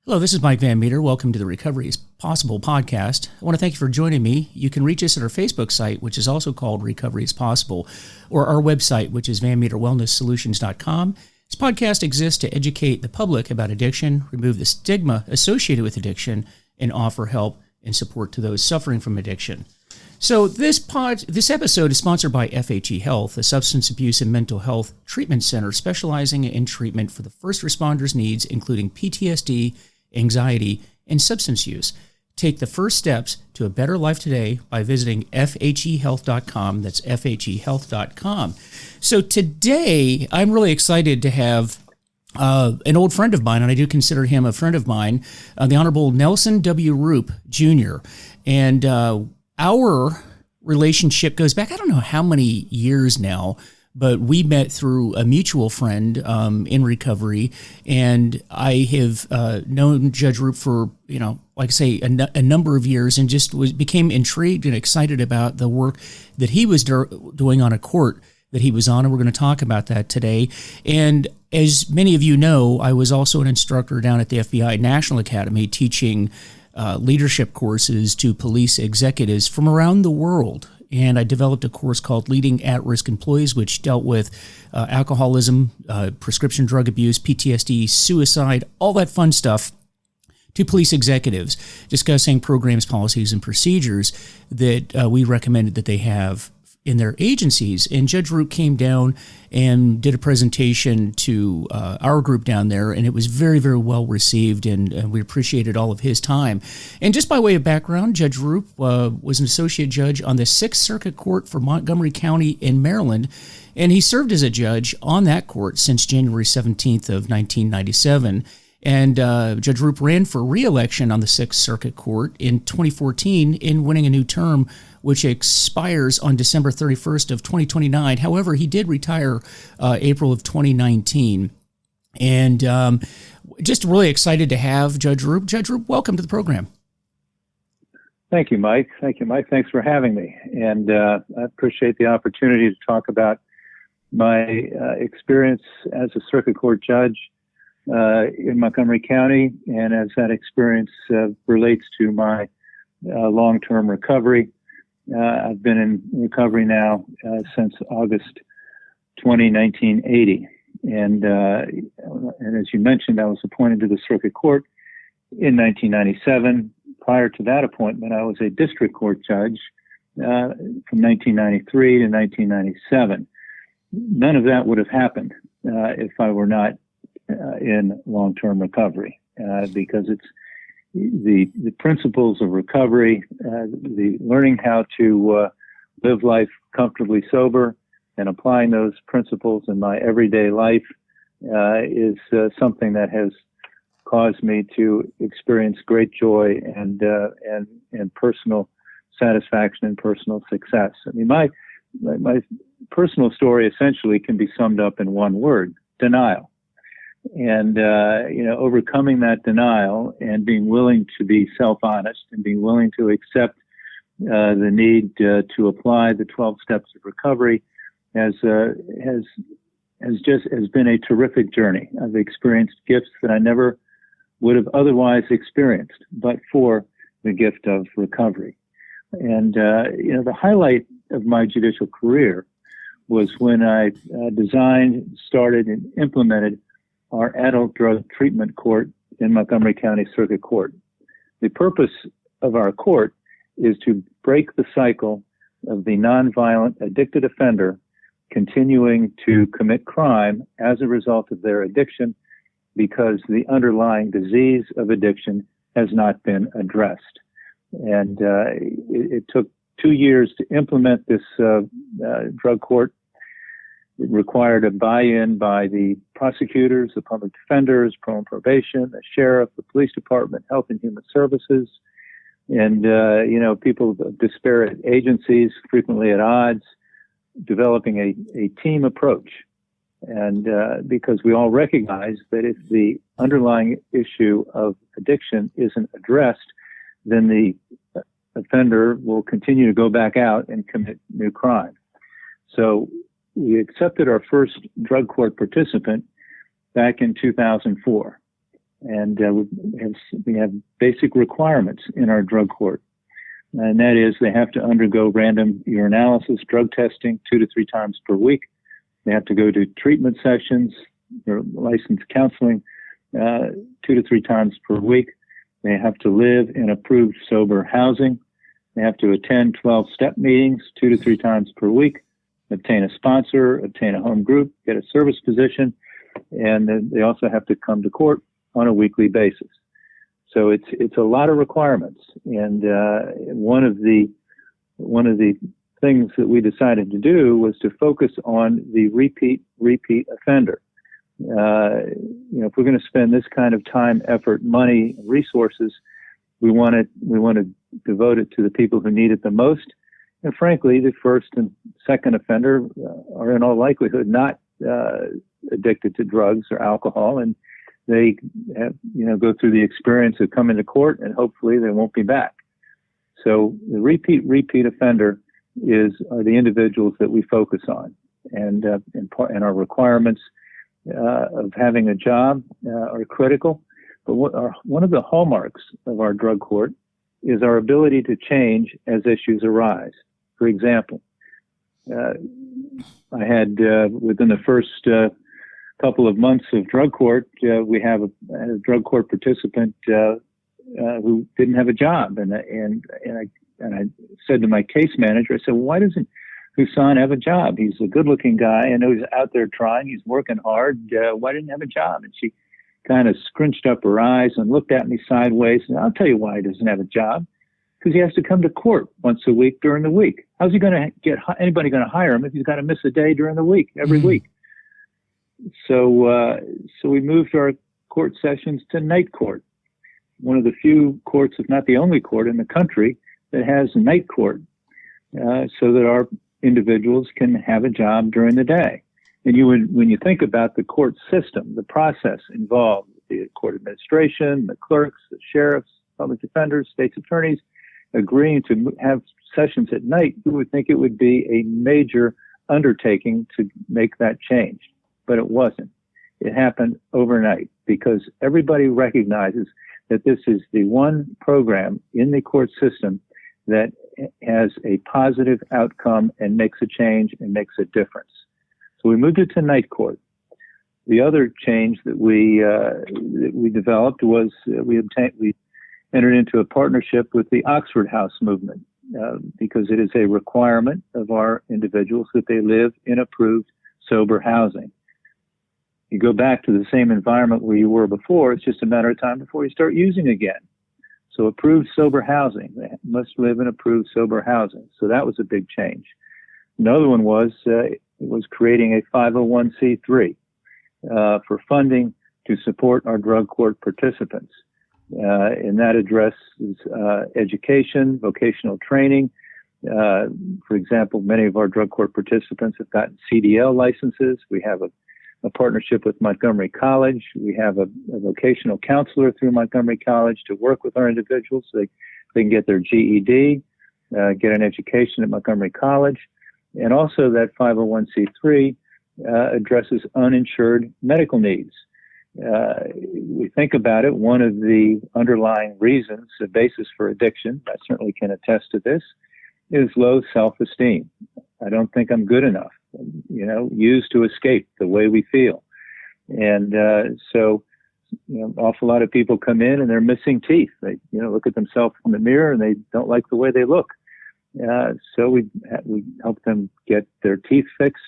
Hello, this is Mike Van Meter. Welcome to the Recovery is Possible podcast. I want to thank you for joining me. You can reach us at our Facebook site, which is also called Recovery is Possible, or our website, which is vanmeterwellnesssolutions.com. This podcast exists to educate the public about addiction, remove the stigma associated with addiction, and offer help and support to those suffering from addiction. So this episode is sponsored by FHE Health, a substance abuse and mental health treatment center specializing in treatment for the first responders' needs, including PTSD, anxiety, and substance use. Take the first steps to a better life today by visiting fhehealth.com. That's fhehealth.com. So today, I'm really excited to have an old friend of mine, and I do consider him a friend of mine, the Honorable Nelson W. Rupp, Jr. And our relationship goes back, I don't know how many years now, but we met through a mutual friend in recovery, and I have known Judge Rupp for, like I say, a number of years, and just became intrigued and excited about the work that he was doing on a court that he was on, and we're going to talk about that today. And as many of you know, I was also an instructor down at the FBI National Academy teaching leadership courses to police executives from around the world. And I developed a course called Leading At-Risk Employees, which dealt with alcoholism, prescription drug abuse, PTSD, suicide, all that fun stuff, to police executives, discussing programs, policies, and procedures that we recommended that they have in their agencies. And Judge Rupp came down and did a presentation to our group down there, and it was very, very well received, and we appreciated all of his time. And just by way of background, Judge Rupp was an associate judge on the Sixth Circuit Court for Montgomery County in Maryland, and he served as a judge on that court since January 17th of 1997. And Judge Rupp ran for re-election on the Sixth Circuit Court in 2014 in winning a new term, which expires on December 31st of 2029. However, he did retire April of 2019. And just really excited to have Judge Rupp. Judge Rupp, welcome to the program. Thank you, Mike. Thanks for having me. And I appreciate the opportunity to talk about my experience as a circuit court judge in Montgomery County, and as that experience relates to my long-term recovery. I've been in recovery now since August 1980. And as you mentioned, I was appointed to the circuit court in 1997. Prior to that appointment, I was a district court judge from 1993 to 1997. None of that would have happened if I were not in long-term recovery, because it's the principles of recovery, the learning how to live life comfortably sober, and applying those principles in my everyday life is something that has caused me to experience great joy and personal satisfaction and personal success. I mean, my personal story essentially can be summed up in one word: denial. And, overcoming that denial and being willing to be self-honest and being willing to accept the need to apply the 12 steps of recovery has been a terrific journey. I've experienced gifts that I never would have otherwise experienced, but for the gift of recovery. And, the highlight of my judicial career was when I designed, started, and implemented our adult drug treatment court in Montgomery County Circuit Court. The purpose of our court is to break the cycle of the nonviolent addicted offender continuing to commit crime as a result of their addiction, because the underlying disease of addiction has not been addressed. And it took 2 years to implement this drug court. It required a buy-in by the prosecutors, the public defenders, probation, the sheriff, the police department, Health and Human Services, and, people of disparate agencies, frequently at odds, developing a team approach. And because we all recognize that if the underlying issue of addiction isn't addressed, then the offender will continue to go back out and commit new crime. So we accepted our first drug court participant back in 2004. And we have basic requirements in our drug court. And that is they have to undergo random urinalysis, drug testing 2 to 3 times per week. They have to go to treatment sessions or licensed counseling 2 to 3 times per week. They have to live in approved sober housing. They have to attend 12-step meetings 2 to 3 times per week, obtain a sponsor, obtain a home group, get a service position, and then they also have to come to court on a weekly basis. So it's a lot of requirements. And one of the things that we decided to do was to focus on the repeat offender. If we're going to spend this kind of time, effort, money, resources, we want to devote it to the people who need it the most. And frankly, the first and second offender are in all likelihood not addicted to drugs or alcohol, and they have, go through the experience of coming to court, and hopefully they won't be back. So the repeat offender are the individuals that we focus on, and our requirements of having a job are critical. But one of the hallmarks of our drug court is our ability to change as issues arise. For example, I had within the first couple of months of drug court, we have a drug court participant who didn't have a job, and I said to my case manager, I said, well, why doesn't Husan have a job? He's a good-looking guy. I know he's out there trying. He's working hard. Why didn't he have a job? And she kind of scrunched up her eyes and looked at me sideways. And I'll tell you why he doesn't have a job. Because he has to come to court once a week during the week. How's he going to get anybody going to hire him if he's got to miss a day during the week, every week? So we moved our court sessions to night court, one of the few courts, if not the only court in the country that has night court, so that our individuals can have a job during the day. And when you think about the court system, the process involved, the court administration, the clerks, the sheriffs, public defenders, state's attorneys, agreeing to have sessions at night, you would think it would be a major undertaking to make that change. But it wasn't. It happened overnight because everybody recognizes that this is the one program in the court system that has a positive outcome and makes a change and makes a difference. So we moved it to night court. The other change that we developed was we entered into a partnership with the Oxford House movement because it is a requirement of our individuals that they live in approved sober housing. You go back to the same environment where you were before, it's just a matter of time before you start using again. So approved sober housing, they must live in approved sober housing. So that was a big change. Another one was creating a 501c3 for funding to support our drug court participants. And that addresses education, vocational training. For example, many of our drug court participants have gotten CDL licenses. We have a partnership with Montgomery College. We have a vocational counselor through Montgomery College to work with our individuals so they can get their GED, get an education at Montgomery College. And also that 501c3 addresses uninsured medical needs. We think about it, one of the underlying reasons, the basis for addiction, I certainly can attest to this, is low self-esteem. I don't think I'm good enough, used to escape the way we feel. And so awful lot of people come in and they're missing teeth. They look at themselves in the mirror and they don't like the way they look. So we help them get their teeth fixed.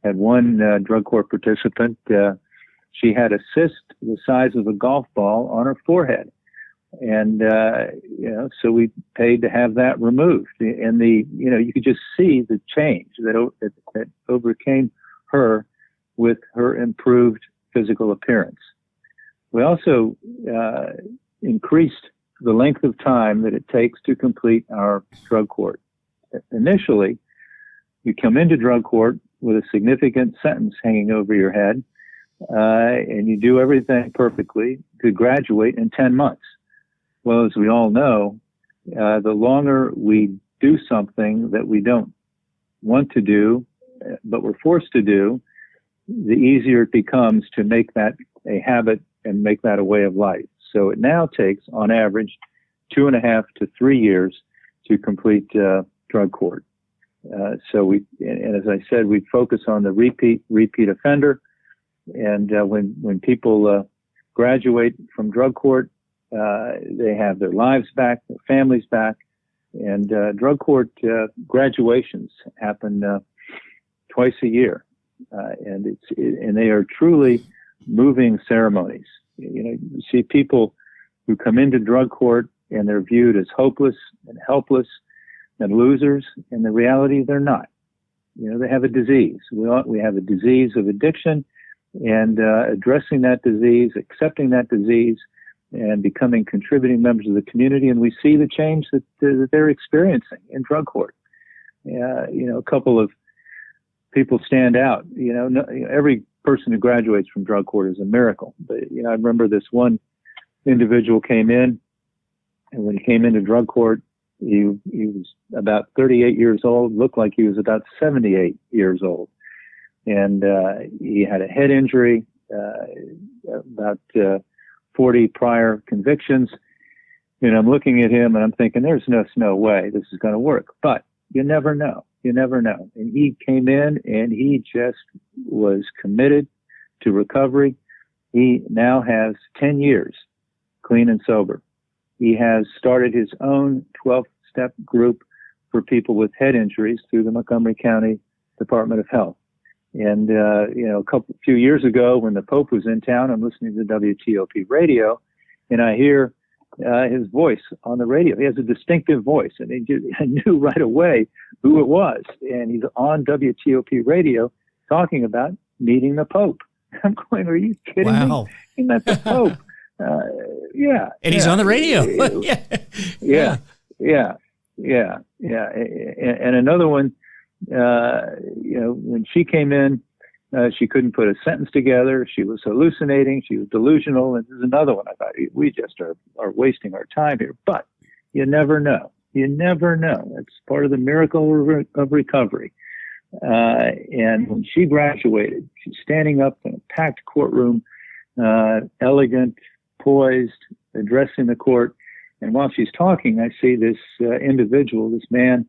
Had one drug court participant, she had a cyst the size of a golf ball on her forehead. And, so we paid to have that removed. And you could just see the change that overcame her with her improved physical appearance. We also increased the length of time that it takes to complete our drug court. Initially, you come into drug court with a significant sentence hanging over your head, and you do everything perfectly to graduate in 10 months. Well, as we all know, the longer we do something that we don't want to do, but we're forced to do, the easier it becomes to make that a habit and make that a way of life. So it now takes, on average, 2.5 to 3 years to complete drug court. And as I said, we focus on the repeat offender. And when people graduate from drug court, they have their lives back, their families back. And drug court graduations happen twice a year, and they are truly moving ceremonies. You see people who come into drug court and they're viewed as hopeless and helpless and losers, and the reality they're not. They have a disease. We have a disease of addiction, and addressing that disease, accepting that disease, and becoming contributing members of the community, and we see the change that they're experiencing in drug court. A couple of people stand out. Every person who graduates from drug court is a miracle. But I remember this one individual came in, and when he came into drug court, he was about 38 years old, looked like he was about 78 years old, and he had a head injury, about 40 prior convictions. And I'm looking at him and I'm thinking, there's no way this is going to work. But you never know. You never know. And he came in and he just was committed to recovery. He now has 10 years clean and sober. He has started his own 12-step group for people with head injuries through the Montgomery County Department of Health. And, a few years ago when the Pope was in town, I'm listening to WTOP radio, and I hear his voice on the radio. He has a distinctive voice, and I knew right away who it was. And he's on WTOP radio talking about meeting the Pope. I'm going, are you kidding me? He met the Pope. Yeah. And he's on the radio. Yeah. And another one, when she came in, she couldn't put a sentence together. She was hallucinating. She was delusional. And there's another one. I thought, we just are wasting our time here. But you never know. You never know. It's part of the miracle of recovery. And when she graduated, she's standing up in a packed courtroom, elegant, poised, addressing the court. And while she's talking, I see this individual, this man,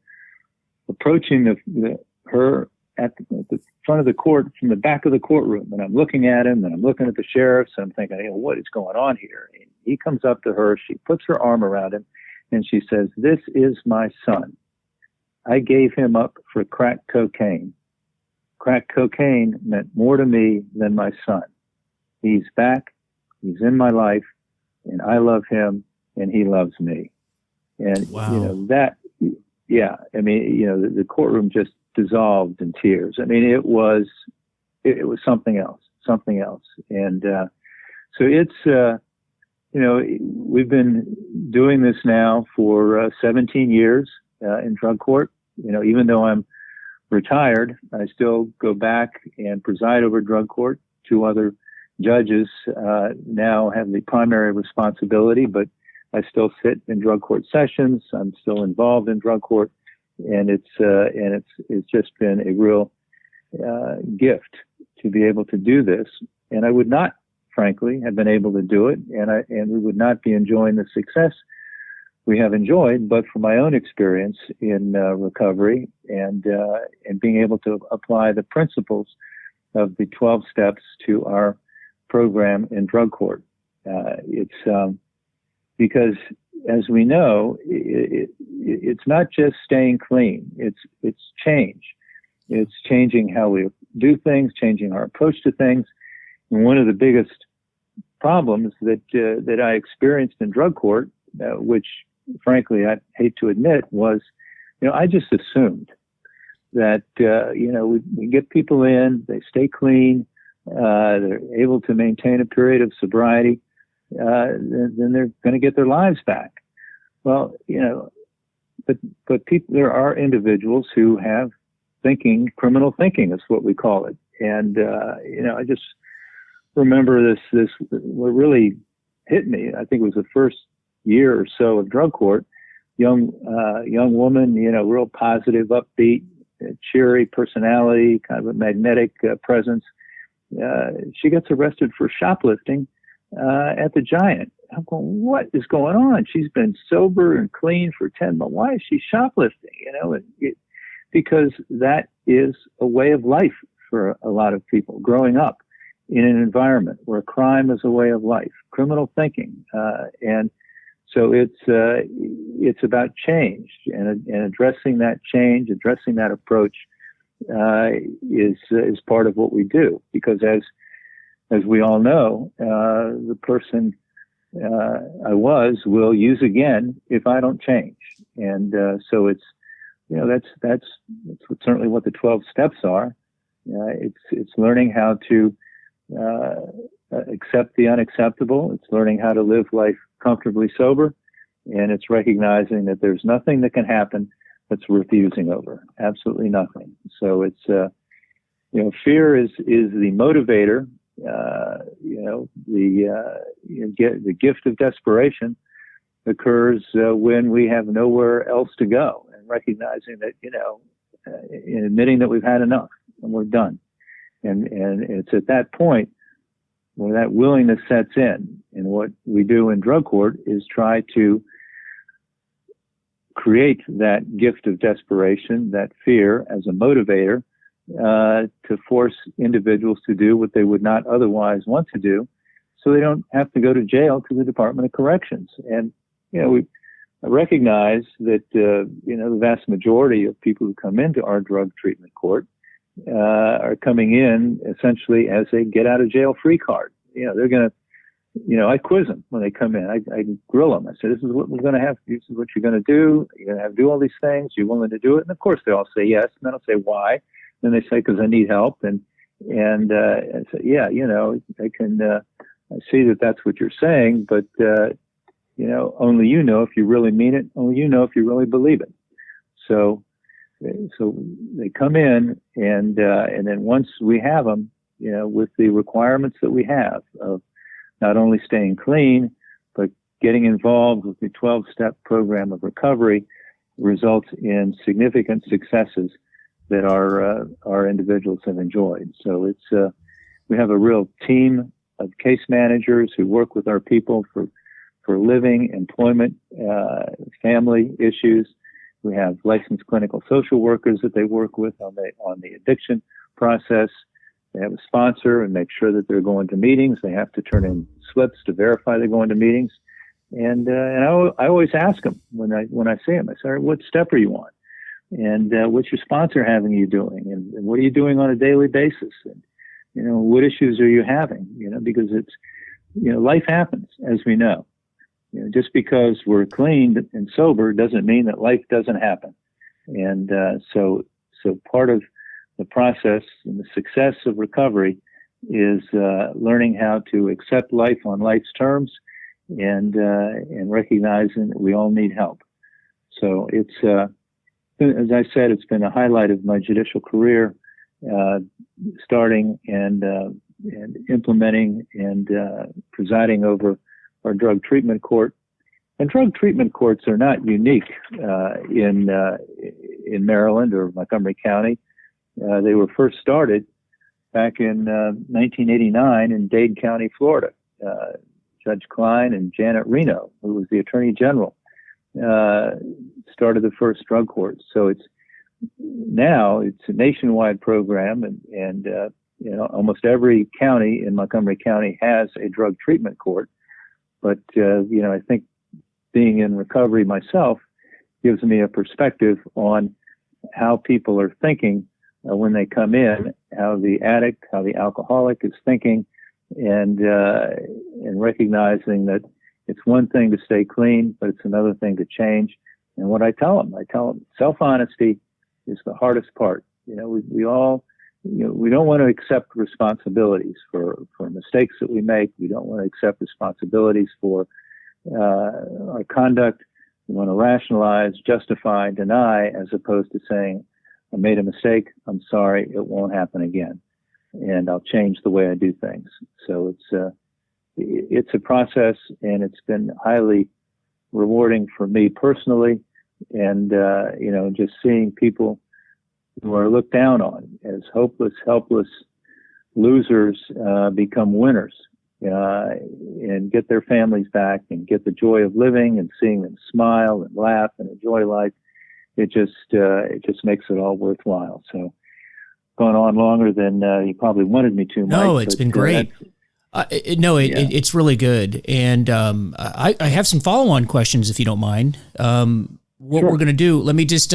approaching her at the front of the court from the back of the courtroom. And I'm looking at him, and I'm looking at the sheriffs, and I'm thinking, what is going on here? And he comes up to her, she puts her arm around him, and she says, "This is my son. I gave him up for crack cocaine. Crack cocaine meant more to me than my son. He's back, he's in my life, and I love him, and he loves me." And, the courtroom just dissolved in tears. I mean, it was something else. And so it's, we've been doing this now for 17 years in drug court. Even though I'm retired, I still go back and preside over drug court. 2 other judges now have the primary responsibility, but I still sit in drug court sessions. I'm still involved in drug court. And it's just been a real gift to be able to do this. And I would not, frankly, have been able to do it, and we would not be enjoying the success we have enjoyed, but for my own experience in recovery and being able to apply the principles of the 12 steps to our program in drug court. It's because, as we know, it's not just staying clean. It's change. It's changing how we do things, changing our approach to things. And one of the biggest problems that I experienced in drug court, which frankly I hate to admit, was, I just assumed that we get people in, they stay clean, they're able to maintain a period of sobriety. Then they're going to get their lives back. Well, but people, there are individuals who have criminal thinking is what we call it. And, I just remember this, what really hit me, I think it was the first year or so of drug court, young woman, real positive, upbeat, cheery personality, kind of a magnetic presence. She gets arrested for shoplifting at the Giant. I'm going, what is going on? She's been sober and clean for 10 months. Why is she shoplifting? Because that is a way of life for a lot of people growing up in an environment where crime is a way of life, criminal thinking. And so it's about change and addressing that change, addressing that approach is part of what we do. Because as we all know, the person I will use again if I don't change. And so it's, that's certainly what the 12 steps are. It's learning how to accept the unacceptable. It's learning how to live life comfortably sober, and it's recognizing that there's nothing that can happen that's worth using over. Absolutely nothing. So it's fear is the motivator. The gift of desperation occurs when we have nowhere else to go, and recognizing that and admitting that we've had enough and we're done. And it's at that point where that willingness sets in. And what we do in drug court is try to create that gift of desperation, that fear as a motivator, to force individuals to do what they would not otherwise want to do, so they don't have to go to jail to the Department of Corrections. And, we recognize that, the vast majority of people who come into our drug treatment court are coming in essentially as a get out of jail free card. They're going to, I quiz them when they come in. I grill them. I say, this is what we're going to have. This is what you're going to do. You're going to have to do all these things. You're willing to do it. And of course they all say yes. And then I'll say, why? And they say, because I need help. And I say, yeah, I can, I see that that's what you're saying, but, only you know if you really mean it. Only you know if you really believe it. So they come in, and then once we have them, with the requirements that we have of not only staying clean, but getting involved with the 12-step program of recovery, results in significant successes that our individuals have enjoyed. So it's we have a real team of case managers who work with our people for living, employment, family issues. We have licensed clinical social workers that they work with on the addiction process. They have a sponsor and make sure that they're going to meetings. They have to turn in slips to verify they're going to meetings. And I always ask them when I see them, I say, what step are you on? And what's your sponsor having you doing? And what are you doing on a daily basis? And, what issues are you having? Because it's, life happens, as we know. Just because we're clean and sober doesn't mean that life doesn't happen. And so part of the process and the success of recovery is learning how to accept life on life's terms and recognizing that we all need help. So it's, as I said, it's been a highlight of my judicial career, starting and implementing and presiding over our drug treatment court. And drug treatment courts are not unique in Maryland or Montgomery County. They were first started back in 1989 in Dade County, Florida. Judge Klein and Janet Reno, who was the Attorney General, started the first drug court. So it's a nationwide program, and almost every county in Montgomery County has a drug treatment court. But I think being in recovery myself gives me a perspective on how people are thinking when they come in, how the addict, how the alcoholic is thinking, and recognizing that it's one thing to stay clean, but it's another thing to change. And what I tell them, self-honesty is the hardest part. We all, we don't want to accept responsibilities for mistakes that we make. We don't want to accept responsibilities for our conduct. We want to rationalize, justify, deny, as opposed to saying, I made a mistake. I'm sorry. It won't happen again. And I'll change the way I do things. So it's a process, and it's been highly rewarding for me personally. And, just seeing people who are looked down on as hopeless, helpless losers become winners. and get their families back and get the joy of living and seeing them smile and laugh and enjoy life. It just makes it all worthwhile. So, gone on longer than you probably wanted me to, Mike. No, it's been great. It's really good. And I have some follow-on questions, if you don't mind. What we're going to do, let me just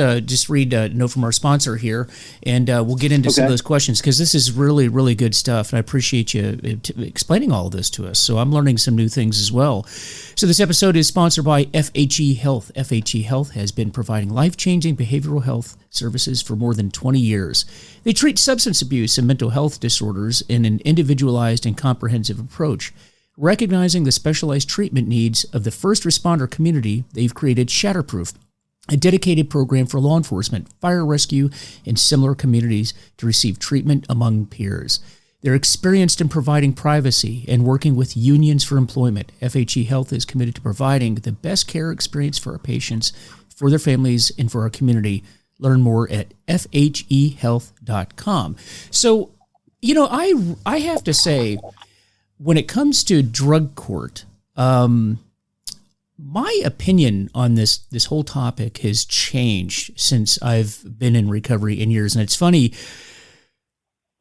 read a note from our sponsor here, and we'll get into some of those questions, because this is really, really good stuff, and I appreciate you explaining all of this to us. So I'm learning some new things as well. So this episode is sponsored by FHE Health. FHE Health has been providing life-changing behavioral health services for more than 20 years. They treat substance abuse and mental health disorders in an individualized and comprehensive approach. Recognizing the specialized treatment needs of the first responder community, they've created Shatterproof, a dedicated program for law enforcement, fire rescue, and similar communities to receive treatment among peers. They're experienced in providing privacy and working with unions for employment. FHE Health is committed to providing the best care experience for our patients, for their families, and for our community. Learn more at fhehealth.com. So, I have to say, when it comes to drug court, my opinion on this whole topic has changed since I've been in recovery in years. And it's funny,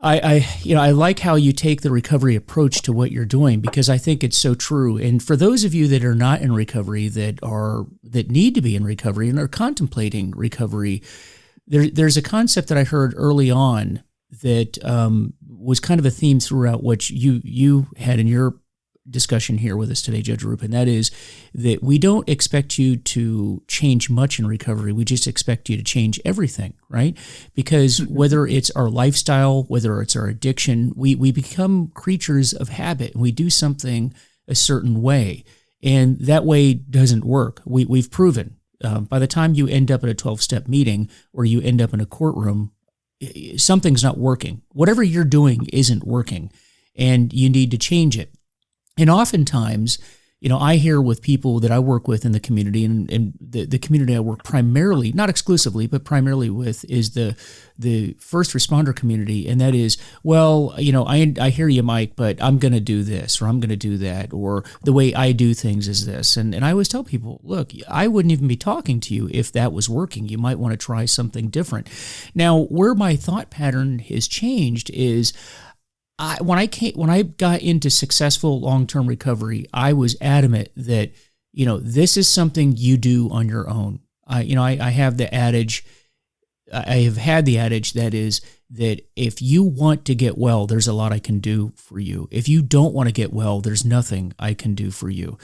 I like how you take the recovery approach to what you're doing, because I think it's so true. And for those of you that are not in recovery, that need to be in recovery and are contemplating recovery, there's a concept that I heard early on that was kind of a theme throughout what you had in your discussion here with us today, Judge Rupp, and that is that we don't expect you to change much in recovery. We just expect you to change everything, right? Because whether it's our lifestyle, whether it's our addiction, we become creatures of habit, and we do something a certain way, and that way doesn't work. We've proven by the time you end up at a 12-step meeting or you end up in a courtroom, something's not working. Whatever you're doing isn't working, and you need to change it. And oftentimes, I hear with people that I work with in the community, and the community I work primarily, not exclusively, but primarily with, is the first responder community. And that is, well, I hear you, Mike, but I'm going to do this, or I'm going to do that, or the way I do things is this. And I always tell people, look, I wouldn't even be talking to you if that was working. You might want to try something different. Now, where my thought pattern has changed is, when I got into successful long-term recovery, I was adamant that, this is something you do on your own. I have the adage, I have had the adage that is that if you want to get well, there's a lot I can do for you. If you don't want to get well, there's nothing I can do for you.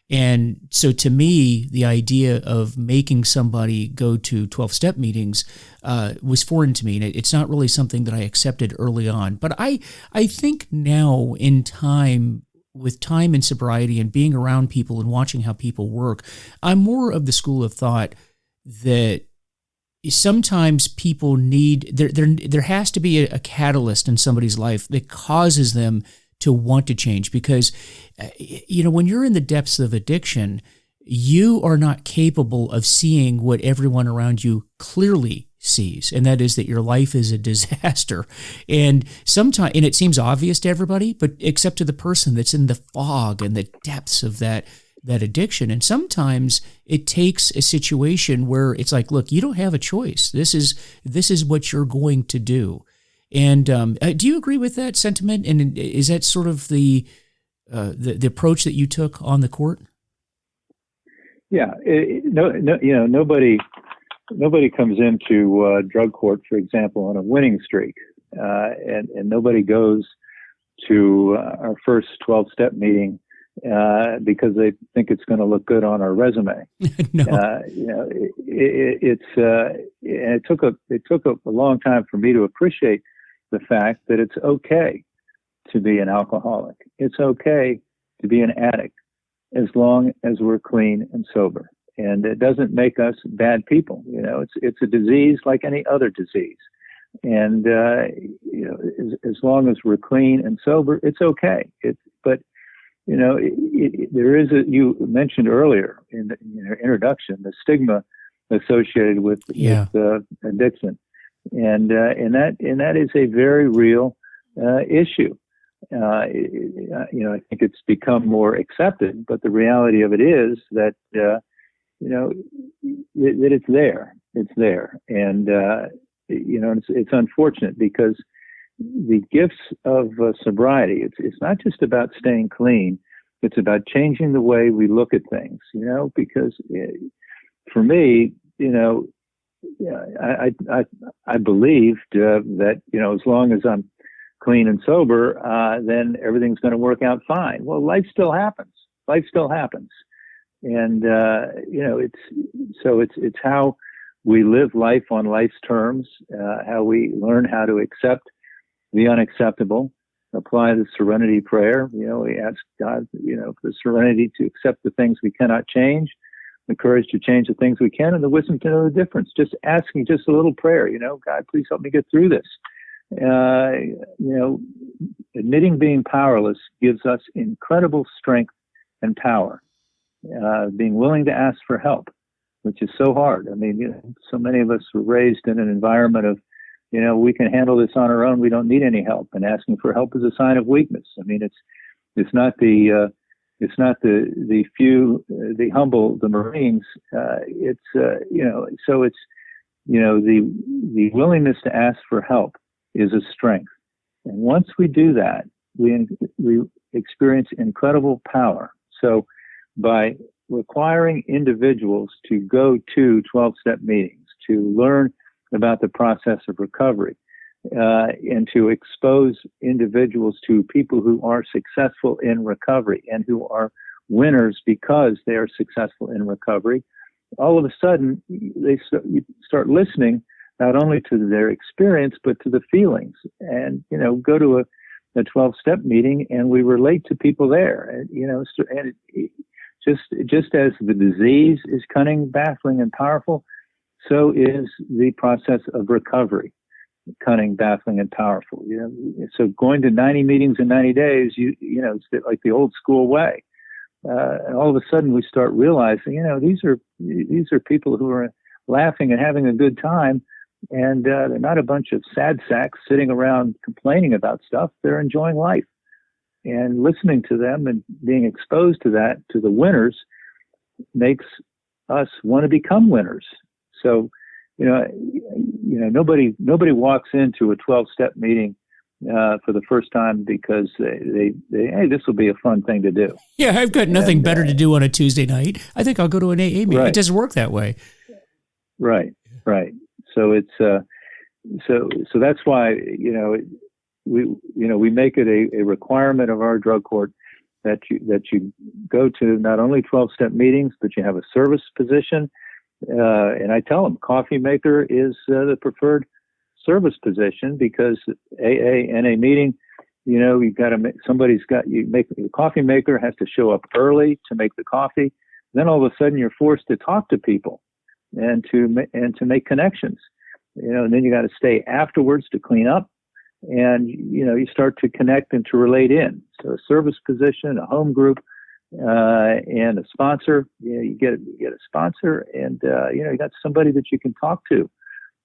And so to me, the idea of making somebody go to 12-step meetings was foreign to me. And it's not really something that I accepted early on. But I think now, in time, with time and sobriety and being around people and watching how people work, I'm more of the school of thought that sometimes people need, there has to be a catalyst in somebody's life that causes them to want to change, because when you're in the depths of addiction, you are not capable of seeing what everyone around you clearly sees, and that is that your life is a disaster. And sometimes, and it seems obvious to everybody, but except to the person that's in the fog and the depths of that addiction. And sometimes it takes a situation where it's like, look, you don't have a choice. This is what you're going to do. And do you agree with that sentiment? And is that sort of the approach that you took on the court? Yeah, nobody comes into drug court, for example, on a winning streak, and nobody goes to our first 12-step meeting because they think it's going to look good on our resume. No. It took a long time for me to appreciate the fact that it's okay to be an alcoholic. It's okay to be an addict as long as we're clean and sober. And it doesn't make us bad people. It's a disease like any other disease. And, as long as we're clean and sober, it's okay. But there is you mentioned earlier in your introduction, the stigma associated with addiction. And that is a very real issue. I think it's become more accepted, but the reality of it is that, that it's there. It's there. And, it's unfortunate because the gifts of sobriety, it's not just about staying clean. It's about changing the way we look at things, because for me, I believed that, as long as I'm clean and sober, then everything's going to work out fine. Well, life still happens. And, it's how we live life on life's terms, how we learn how to accept the unacceptable, apply the serenity prayer. We ask God, for the serenity to accept the things we cannot change, the courage to change the things we can, and the wisdom to know the difference. Just asking just a little prayer, God, please help me get through this. Admitting being powerless gives us incredible strength and power. Being willing to ask for help, which is so hard. I mean, so many of us were raised in an environment of, we can handle this on our own. We don't need any help. And asking for help is a sign of weakness. I mean, it's not the few, the humble, the Marines. So it's, the willingness to ask for help is a strength. And once we do that, we experience incredible power. So by requiring individuals to go to 12-step meetings, to learn about the process of recovery, and to expose individuals to people who are successful in recovery and who are winners because they are successful in recovery, all of a sudden you start listening not only to their experience but to the feelings. And go to a 12-step meeting and we relate to people there. And just as the disease is cunning, baffling, and powerful, so is the process of recovery cunning, baffling, and powerful. So going to 90 meetings in 90 days, it's like the old school way. And all of a sudden we start realizing, these are people who are laughing and having a good time, and they're not a bunch of sad sacks sitting around complaining about stuff. They're enjoying life. And listening to them and being exposed to that, to the winners, makes us want to become winners. So, nobody walks into a 12-step meeting for the first time because they hey, this will be a fun thing to do. Yeah, I've got nothing better to do on a Tuesday night. I think I'll go to an AA meeting. Right. It doesn't work that way. Right. So it's so that's why we make it a requirement of our drug court that you go to not only 12-step meetings, but you have a service position. And I tell them coffee maker is the preferred service position because AA meeting, you've got to make, the coffee maker has to show up early to make the coffee. Then all of a sudden you're forced to talk to people and to make connections, and then you got to stay afterwards to clean up. And, you start to connect and to relate in. So a service position, a home group, and a sponsor, you get a sponsor and, you got somebody that you can talk to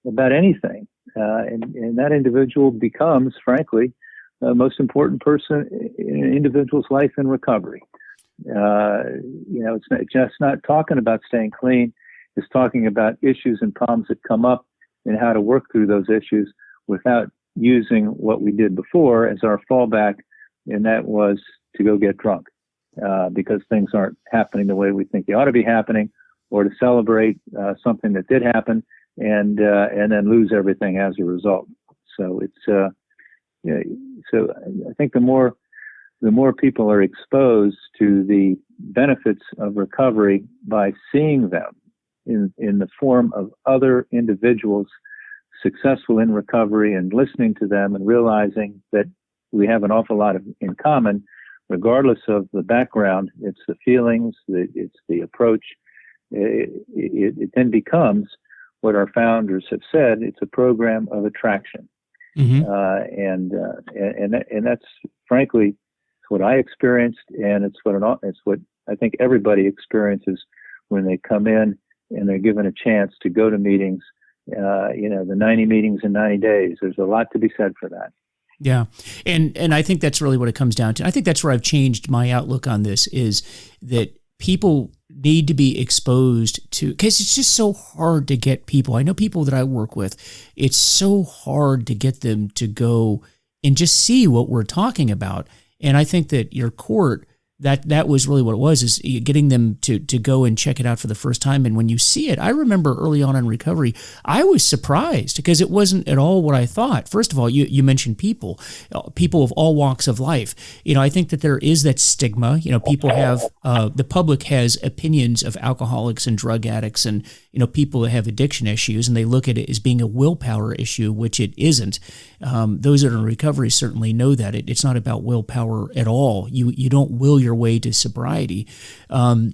about anything. And that individual becomes, frankly, the most important person in an individual's life in recovery. It's just not talking about staying clean. It's talking about issues and problems that come up and how to work through those issues without using what we did before as our fallback, and that was to go get drunk because things aren't happening the way we think they ought to be happening, or to celebrate something that did happen and then lose everything as a result. So it's so I think the more people are exposed to the benefits of recovery by seeing them in the form of other individuals successful in recovery and listening to them and realizing that we have an awful lot in common, regardless of the background. It's the feelings, it's the approach. It then becomes what our founders have said. It's a program of attraction. Mm-hmm. And that's frankly what I experienced, and it's what I think everybody experiences when they come in and they're given a chance to go to meetings. The 90 meetings in 90 days. There's a lot to be said for that. Yeah. And I think that's really what it comes down to. I think that's where I've changed my outlook on this, is that people need to be exposed to, because it's just so hard to get people. I know people that I work with, it's so hard to get them to go and just see what we're talking about. And I think that your court, that was really what it was, is getting them to go and check it out for the first time. And when you see it, I remember early on in recovery, I was surprised because it wasn't at all what I thought. First of all, you mentioned people of all walks of life. I think that there is that stigma. People have, the public has opinions of alcoholics and drug addicts and, people that have addiction issues, and they look at it as being a willpower issue, which it isn't. Those that are in recovery certainly know that. It's not about willpower at all. You don't will your way to sobriety. Then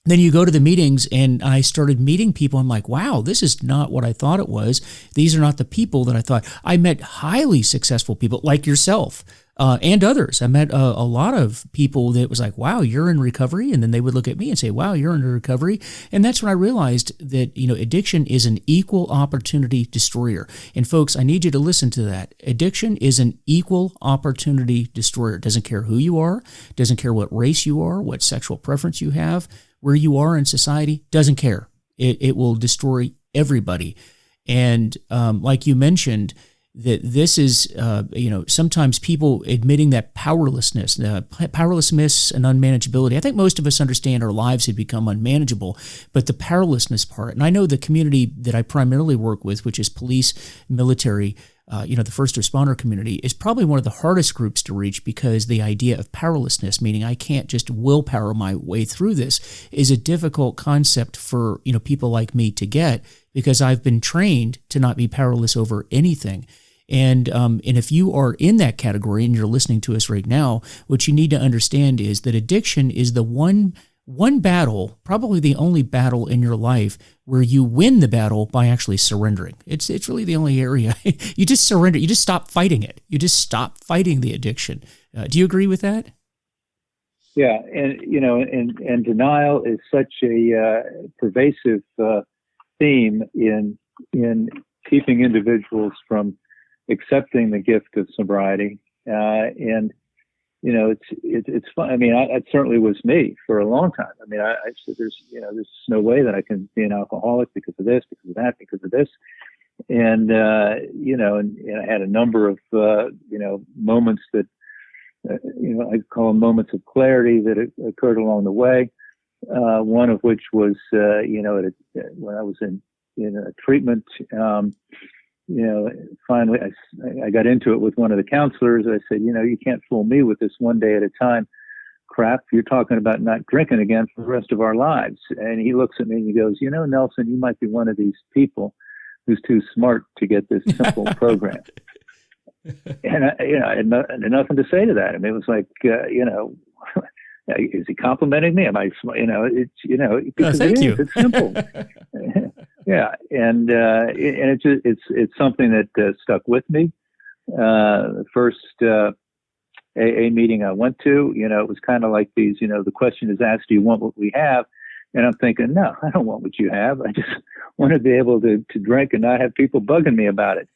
you go to the meetings, and I started meeting people. I'm like, wow, this is not what I thought it was. These are not the people that I thought. I met highly successful people like yourself and others. I met a lot of people that was like, wow, you're in recovery. And then they would look at me and say, wow, you're in recovery. And that's when I realized that, addiction is an equal opportunity destroyer. And folks, I need you to listen to that. Addiction is an equal opportunity destroyer. It doesn't care who you are, doesn't care what race you are, what sexual preference you have, where you are in society, doesn't care. It will destroy everybody. And like you mentioned, that this is, sometimes people admitting that powerlessness and unmanageability. I think most of us understand our lives have become unmanageable, but the powerlessness part, and I know the community that I primarily work with, which is police, military, the first responder community, is probably one of the hardest groups to reach, because the idea of powerlessness, meaning I can't just willpower my way through this, is a difficult concept for, people like me to get, because I've been trained to not be powerless over anything. And if you are in that category and you're listening to us right now, what you need to understand is that addiction is the one battle, probably the only battle in your life where you win the battle by actually surrendering. It's really the only area. You just surrender. You just stop fighting it. You just stop fighting the addiction. Do you agree with that? Yeah, and denial is such a pervasive theme in keeping individuals from accepting the gift of sobriety. It's fun. I mean, it certainly was me for a long time. I mean, I said, there's no way that I can be an alcoholic because of this, because of that, because of this. And I had a number of, moments that, I call them moments of clarity that occurred along the way. One of which was, when I was in treatment, finally I got into it with one of the counselors. I said, you can't fool me with this one day at a time crap. You're talking about not drinking again for the rest of our lives. And he looks at me and he goes, Nelson, you might be one of these people who's too smart to get this simple program. And I had nothing to say to that. I mean, it was like, is he complimenting me? Am I, because thank you. It's simple. Yeah, and it's something that stuck with me. The first AA meeting I went to, it was kind of like these. The question is asked, "Do you want what we have?" And I'm thinking, no, I don't want what you have. I just want to be able to drink and not have people bugging me about it.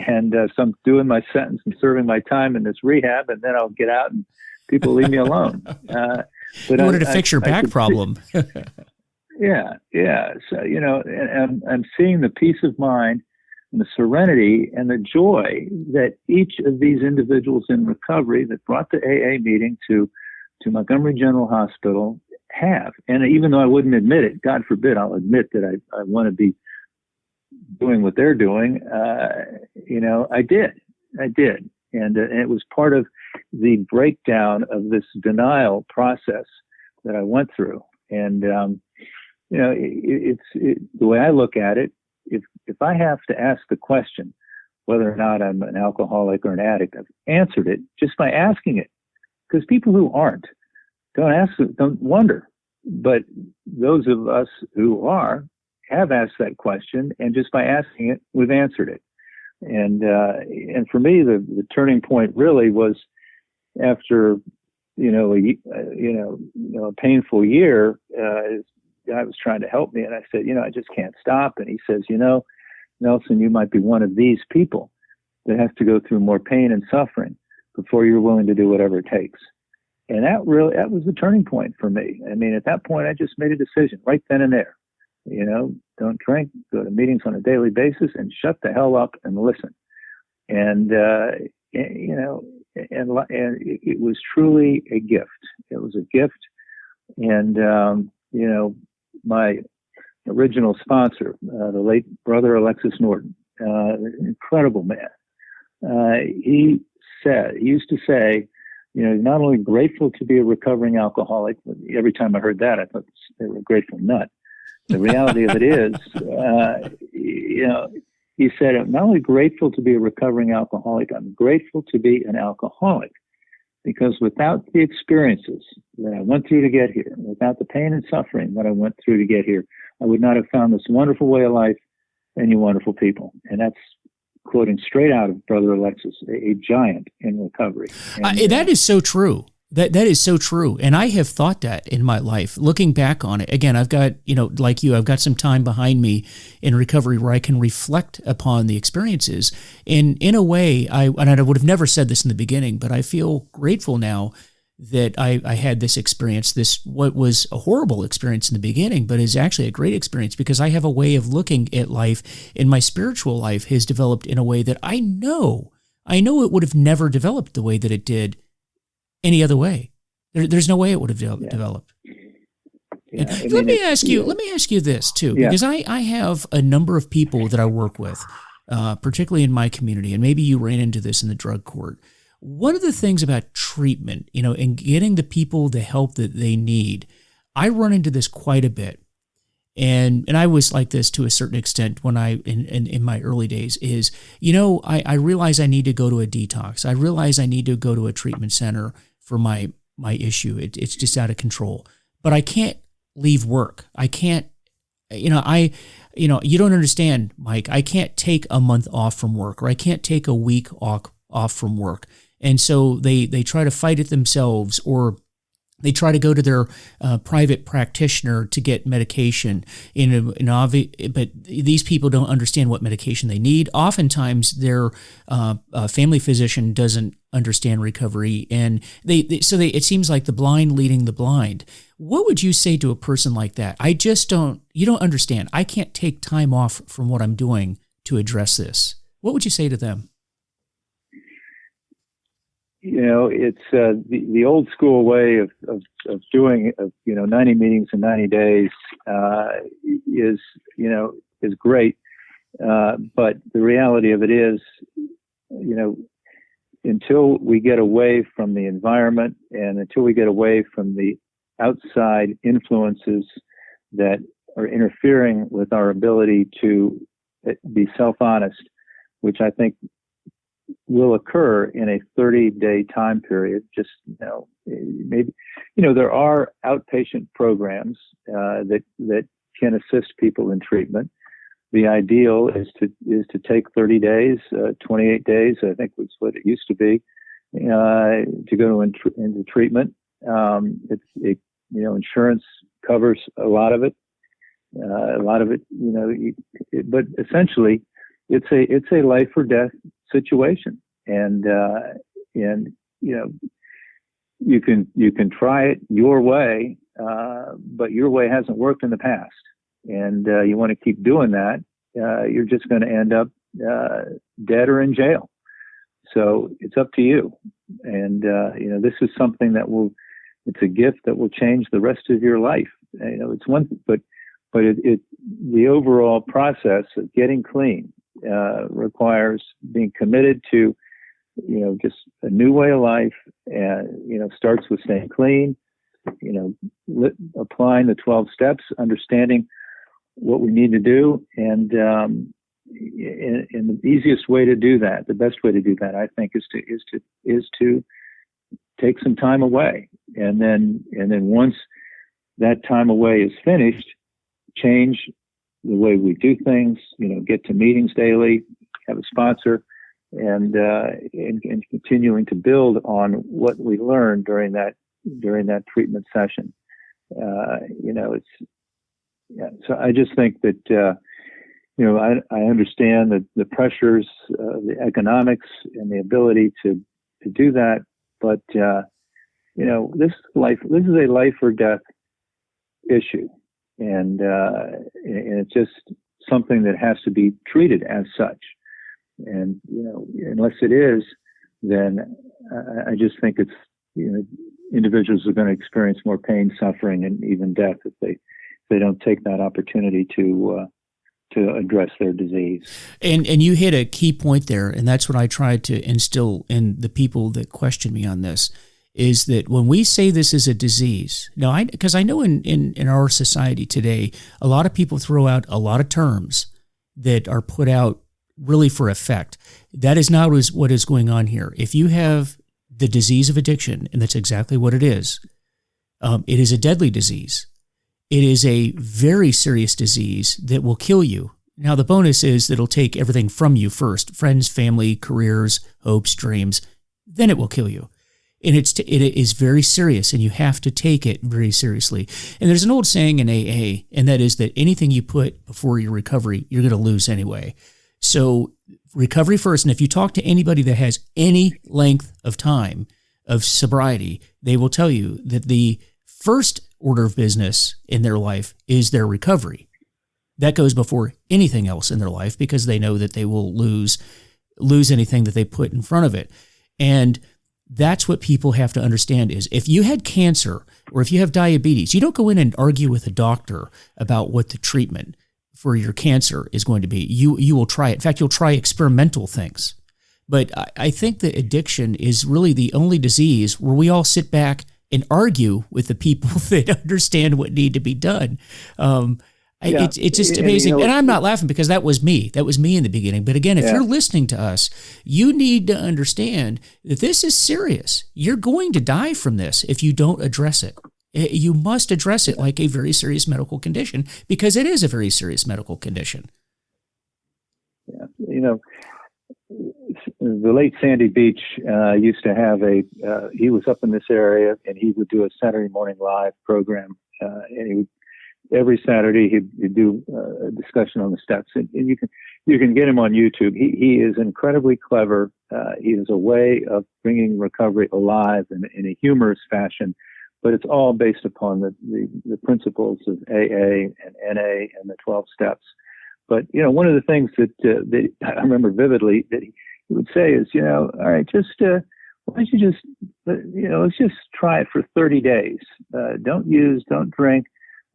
And so I'm doing my sentence and serving my time in this rehab, and then I'll get out and people leave me alone. But you wanted to fix your back problem. Yeah. So, and I'm seeing the peace of mind and the serenity and the joy that each of these individuals in recovery that brought the AA meeting to Montgomery General Hospital have. And even though I wouldn't admit it, God forbid, I'll admit that I want to be doing what they're doing. I did. And it was part of the breakdown of this denial process that I went through. And, the way I look at it, if I have to ask the question whether or not I'm an alcoholic or an addict, I've answered it just by asking it. Because people who aren't don't wonder. But those of us who are have asked that question, and just by asking it, we've answered it. And for me, the turning point really was after a painful year. The guy was trying to help me, and I said, I just can't stop. And he says, Nelson, you might be one of these people. that has to go through more pain and suffering before you're willing to do whatever it takes. And that was the turning point for me. I mean, at that point, I just made a decision right then and there. Don't drink, go to meetings on a daily basis, and shut the hell up and listen. And it was truly a gift. It was a gift. And my original sponsor, the late brother Alexis Norton, an incredible man. He used to say, not only grateful to be a recovering alcoholic. Every time I heard that, I thought they were a grateful nut. The reality of it is, he said, I'm not only grateful to be a recovering alcoholic, I'm grateful to be an alcoholic, because without the experiences that I went through to get here, without the pain and suffering that I went through to get here, I would not have found this wonderful way of life and you wonderful people. And that's quoting straight out of Brother Alexis, a giant in recovery. And, that is so true. That is so true. And I have thought that in my life, looking back on it. Again, I've got, like you, I've got some time behind me in recovery where I can reflect upon the experiences. And in a way, I would have never said this in the beginning, but I feel grateful now that I had this experience, what was a horrible experience in the beginning, but is actually a great experience, because I have a way of looking at life, and my spiritual life has developed in a way that I know it would have never developed the way that it did any other way. There's no way it would have developed. Yeah, let me ask you this too, because I have a number of people that I work with, particularly in my community, and maybe you ran into this in the drug court. One of the things about treatment, and getting the people the help that they need, I run into this quite a bit. And I was like this to a certain extent when in my early days is, I realize I need to go to a detox. I realize I need to go to a treatment center for my issue. It's just out of control. But I can't leave work. I can't, you don't understand, Mike. I can't take a month off from work, or I can't take a week off from work. And so they try to fight it themselves, or they try to go to their private practitioner to get medication. But these people don't understand what medication they need. Oftentimes, their family physician doesn't understand recovery, and it seems like the blind leading the blind. What would you say to a person like that? You don't understand. I can't take time off from what I'm doing to address this. What would you say to them? It's the old school way of doing 90 meetings in 90 days is great, but the reality of it is, until we get away from the environment and until we get away from the outside influences that are interfering with our ability to be self-honest, which I think will occur in a 30-day time period. Just, maybe, there are outpatient programs that can assist people in treatment. The ideal is to take 30 days, 28 days, I think was what it used to be, to go into treatment. Insurance covers a lot of it. But essentially, it's a life or death situation, and you can try it your way, but your way hasn't worked in the past, and you want to keep doing that. You're just going to end up dead or in jail. So it's up to you, and this is something it's a gift that will change the rest of your life. It's one, but the overall process of getting clean requires being committed to, just a new way of life, and, starts with staying clean, applying the 12 steps, understanding what we need to do. And the easiest way to do that, the best way to do that, I think, is to take some time away. And then once that time away is finished, change the way we do things, get to meetings daily, have a sponsor, and continuing to build on what we learned during that treatment session. So I just think that, I understand the pressures, the economics, and the ability to do that. But this is a life or death issue, and it's just something that has to be treated as such. And unless it is, then I just think it's individuals are going to experience more pain, suffering, and even death if they don't take that opportunity to address their disease. And you hit a key point there, and that's what I tried to instill in the people that question me on this, is that when we say this is a disease, now because I know in our society today, a lot of people throw out a lot of terms that are put out really for effect. That is not what is going on here. If you have the disease of addiction, and that's exactly what it is a deadly disease. It is a very serious disease that will kill you. Now, the bonus is that it'll take everything from you first: friends, family, careers, hopes, dreams. Then it will kill you. And it is very serious, and you have to take it very seriously. And there's an old saying in AA, and that is that anything you put before your recovery, you're going to lose anyway. So recovery first. And if you talk to anybody that has any length of time of sobriety, they will tell you that the first order of business in their life is their recovery. That goes before anything else in their life, because they know that they will lose anything that they put in front of it. And that's what people have to understand is if you had cancer or if you have diabetes, you don't go in and argue with a doctor about what the treatment for your cancer is going to be. You will try it. In fact, you'll try experimental things. But I think that addiction is really the only disease where we all sit back and argue with the people that understand what need to be done. It's just amazing. And I'm not laughing because that was me. That was me in the beginning. But again, if you're listening to us, you need to understand that this is serious. You're going to die from this if you don't address it. You must address it like a very serious medical condition, because it is a very serious medical condition. Yeah. The late Sandy Beach used to have he was up in this area, and he would do a Saturday morning live program. And every Saturday he'd do a discussion on the steps, and you can get him on YouTube. He is incredibly clever. He has a way of bringing recovery alive in a humorous fashion, but it's all based upon the principles of AA and NA and the 12 steps. But one of the things that I remember vividly that he would say is, all right, why don't you just let's just try it for 30 days. Don't use, don't drink.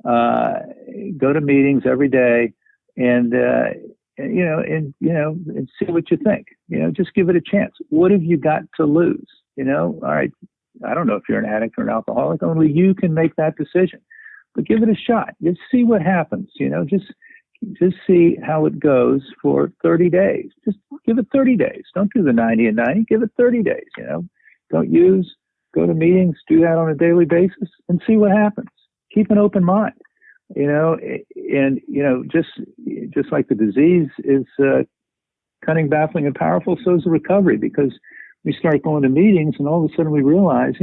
Go to meetings every day, and see what you think. Just give it a chance. What have you got to lose? All right. I don't know if you're an addict or an alcoholic. Only you can make that decision. But give it a shot. Just see what happens. Just see how it goes for 30 days. Just give it 30 days. Don't do the 90 and 90. Give it 30 days. Don't use. Go to meetings. Do that on a daily basis and see what happens. Keep an open mind, and just like the disease is cunning, baffling, and powerful, so is the recovery, because we start going to meetings and all of a sudden we realize,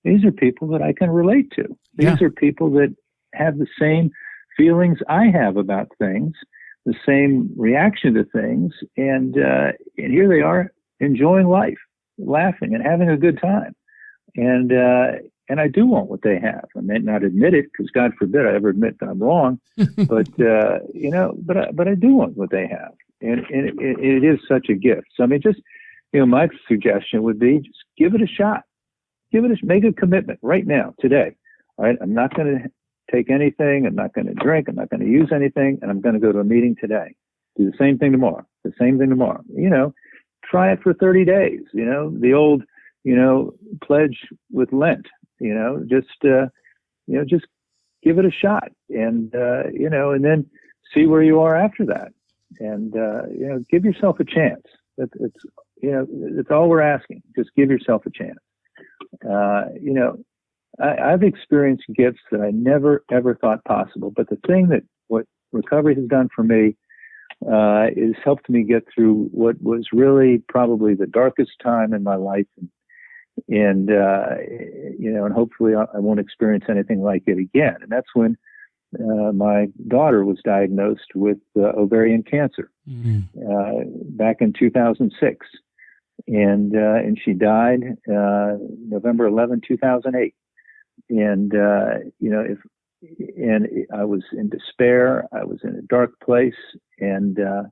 these are people that I can relate to. These are people that have the same feelings I have about things, the same reaction to things, and here they are enjoying life, laughing and having a good time, and I do want what they have. I may not admit it, because God forbid I ever admit that I'm wrong, but I do want what they have, and it is such a gift. So I mean, just my suggestion would be just give it a shot, make a commitment right now, today. All right, I'm not going to take anything. I'm not going to drink. I'm not going to use anything, and I'm going to go to a meeting today. Do the same thing tomorrow. The same thing tomorrow. Try it for 30 days. The old pledge with Lent. Just give it a shot, and and then see where you are after that, and give yourself a chance. It's all we're asking. Just give yourself a chance. I've experienced gifts that I never ever thought possible, but the thing that what recovery has done for me is helped me get through what was really probably the darkest time in my life. And hopefully I won't experience anything like it again. And that's when my daughter was diagnosed with ovarian cancer back in 2006, and she died November 11, 2008. And I was in despair. I was in a dark place, and a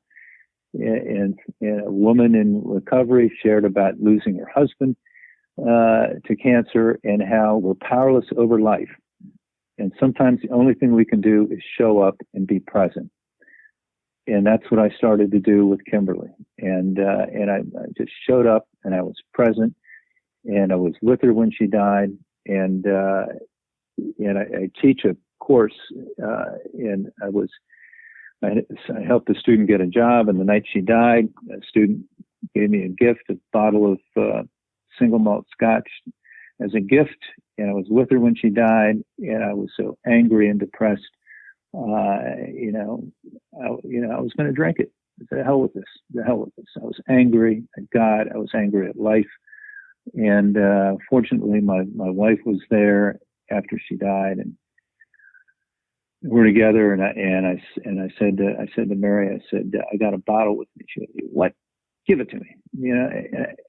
woman in recovery shared about losing her husband to cancer and how we're powerless over life. And sometimes the only thing we can do is show up and be present. And that's what I started to do with Kimberly. And I just showed up and I was present, and I was with her when she died. And I teach a course, and I helped a student get a job. And the night she died, a student gave me a gift, a bottle of single malt scotch as a gift. And I was with her when she died, and I was so angry and depressed. I was going to drink it. The hell with this. The hell with this. I was angry at God. I was angry at life. And fortunately, my wife was there after she died, and we're together. And I said to Mary, I said, I got a bottle with me. She said, what? Give it to me.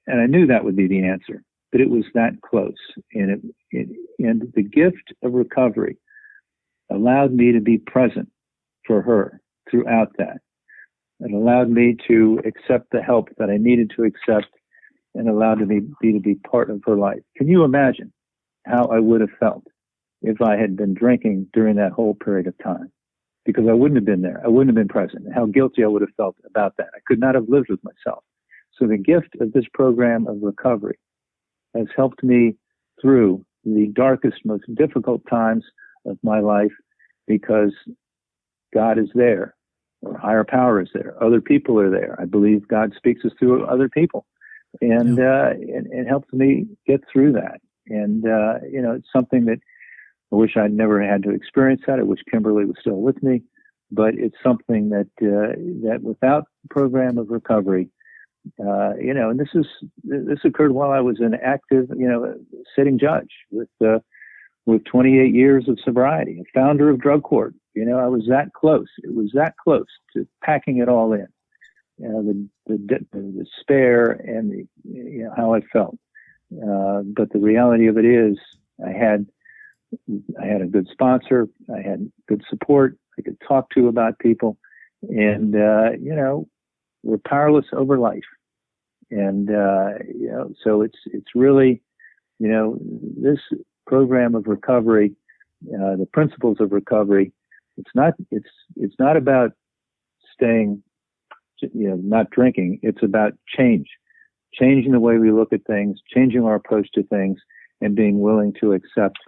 And I knew that would be the answer, but it was that close. And the gift of recovery allowed me to be present for her throughout that. It allowed me to accept the help that I needed to accept, and allowed me to be part of her life. Can you imagine how I would have felt if I had been drinking during that whole period of time? Because I wouldn't have been there. I wouldn't have been present. How guilty I would have felt about that. I could not have lived with myself. So the gift of this program of recovery has helped me through the darkest, most difficult times of my life, because God is there, or higher power is there. Other people are there. I believe God speaks us through other people. And it helped me get through that. And, it's something that I wish I'd never had to experience that. I wish Kimberly was still with me, but it's something that without the program of recovery, and this occurred while I was an active, sitting judge with 28 years of sobriety, a founder of Drug Court. I was that close. It was that close to packing it all in. The despair and how I felt. But the reality of it is, I had a good sponsor. I had good support. I could talk to about people, and we're powerless over life. And so it's really, this program of recovery, the principles of recovery. It's not about staying, not drinking. It's about changing the way we look at things, changing our approach to things, and being willing to accept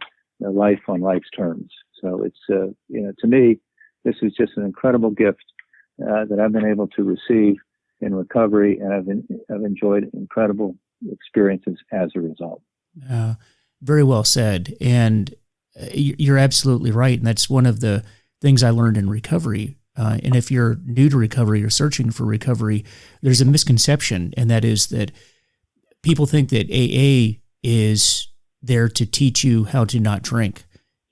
life on life's terms. So it's, to me, this is just an incredible gift that I've been able to receive in recovery, and I've enjoyed incredible experiences as a result. Very well said. And you're absolutely right. And that's one of the things I learned in recovery. And if you're new to recovery or searching for recovery, there's a misconception, and that is that people think that AA is there to teach you how to not drink.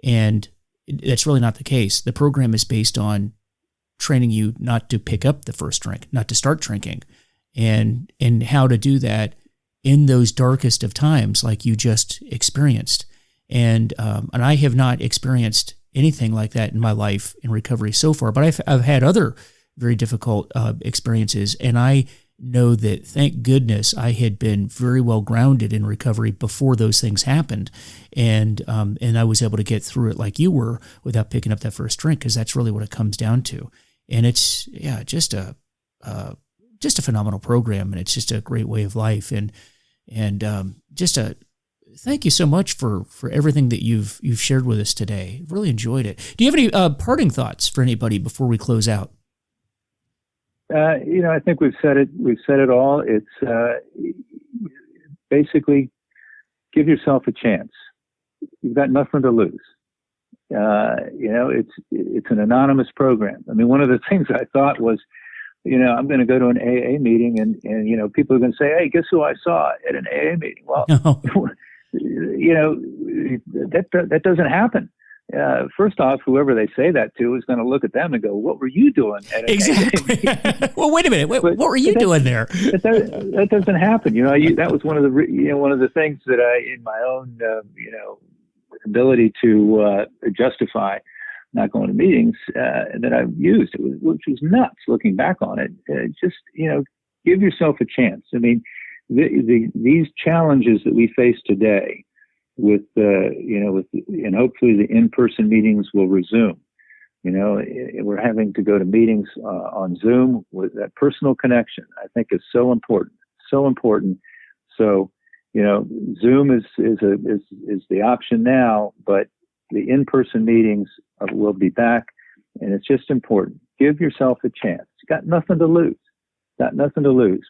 And that's really not the case. The program is based on training you not to pick up the first drink, not to start drinking, and how to do that in those darkest of times like you just experienced. And I have not experienced anything like that in my life in recovery so far, but I've had other very difficult experiences, and I know that, thank goodness, I had been very well grounded in recovery before those things happened, and I was able to get through it like you were without picking up that first drink, because that's really what it comes down to. And it's just a phenomenal program, and it's just a great way of life, and thank you so much for everything that you've shared with us today. Really enjoyed it. Do you have any parting thoughts for anybody before we close out? I think we've said it. We've said it all. It's basically give yourself a chance. You've got nothing to lose. It's an anonymous program. I mean, one of the things I thought was, I'm going to go to an AA meeting, and people are going to say, "Hey, guess who I saw at an AA meeting?" Well, No. that doesn't happen. first off, whoever they say that to is going to look at them and go, "What were you doing?" Exactly. Well, wait a minute. What were you doing there? That doesn't happen. That was one of the things that in my own ability to justify not going to meetings that I've used, which was nuts looking back on it. Just give yourself a chance. I mean, these challenges that we face today, and hopefully the in-person meetings will resume. We're having to go to meetings on Zoom with that personal connection. I think is so important, so important. So, Zoom is the option now, but the in-person meetings will be back, and it's just important. Give yourself a chance. You got nothing to lose.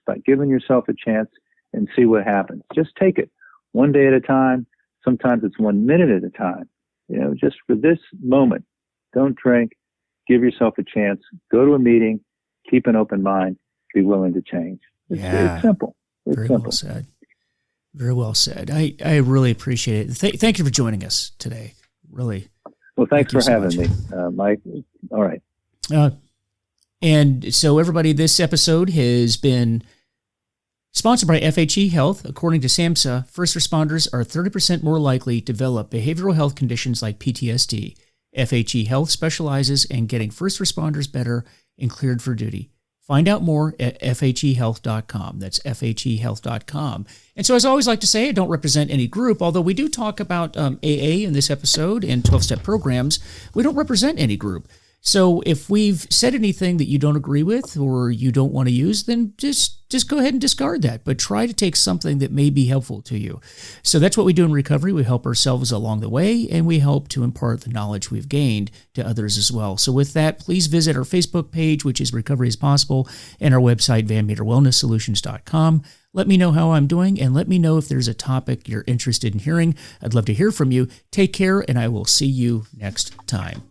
By giving yourself a chance and see what happens. Just take it one day at a time. Sometimes it's 1 minute at a time. Just for this moment, don't drink. Give yourself a chance. Go to a meeting. Keep an open mind. Be willing to change. It's simple. Very well said. Very well said. I really appreciate it. Thank you for joining us today. Really. Well, thanks for having me, Mike. All right. And so, everybody, this episode has been sponsored by FHE Health. According to SAMHSA, first responders are 30% more likely to develop behavioral health conditions like PTSD. FHE Health specializes in getting first responders better and cleared for duty. Find out more at FHEHealth.com. That's FHEHealth.com. And so, as I always like to say, I don't represent any group, although we do talk about AA in this episode and 12-step programs. We don't represent any group. So if we've said anything that you don't agree with or you don't want to use, then just go ahead and discard that. But try to take something that may be helpful to you. So that's what we do in recovery. We help ourselves along the way, and we help to impart the knowledge we've gained to others as well. So with that, please visit our Facebook page, which is Recovery is Possible, and our website, VanMeterWellnessSolutions.com. Let me know how I'm doing, and let me know if there's a topic you're interested in hearing. I'd love to hear from you. Take care, and I will see you next time.